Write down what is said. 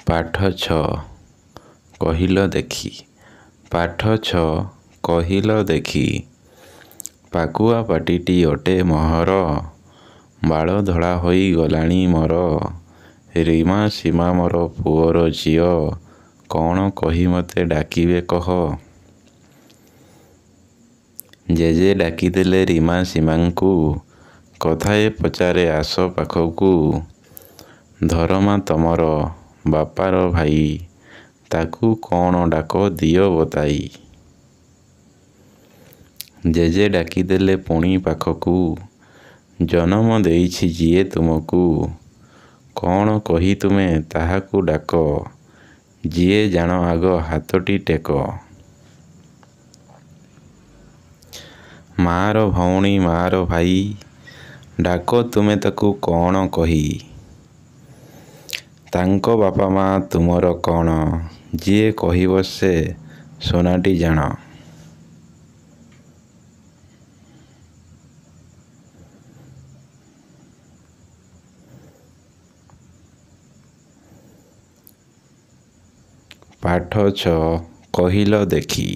ପାଠ 6 କହିଲ ଦେଖି। ପାଠ 6 କହିଲ ଦେଖି। ପାକୁଆ ପାଟିଟି ଅଟେ ମୋହର, ବାଳ ଧଳା ହୋଇ ଗଲାଣି ମୋର। ରୀମା ସୀମା ମୋର ପୁଅର ଝିଅ, କ'ଣ କହି ମୋତେ ଡାକିବେ କହ। ଜେଜେ ଡାକିଦେଲେ ରୀମା ସୀମାଙ୍କୁ, କଥାଏ ପଚାରେ ଆସ ପାଖକୁ। ଧରମା ତମର ବାପାର ଭାଇ, ତାକୁ କ'ଣ ଡାକ ଦିଅ ବତାଇ। ଜେଜେ ଡାକିଦେଲେ ପୁଣି ପାଖକୁ, ଜନମ ଦେଇଛି ଯିଏ ତୁମକୁ। କ'ଣ କହି ତୁମେ ତାହାକୁ ଡାକ, ଯିଏ ଜାଣ ଆଗ ହାତଟି ଟେକ। ମା'ର ଭଉଣୀ ମା'ର ଭାଇ, ଡାକ ତୁମେ ତାକୁ କ'ଣ କହି। ତାଙ୍କ ବାପା ମା ତୁମର କ'ଣ, ଯିଏ କହିବ ସେ ସୁନାଟି ଜାଣ। ପାଠ 6 କହିଲ ଦେଖି।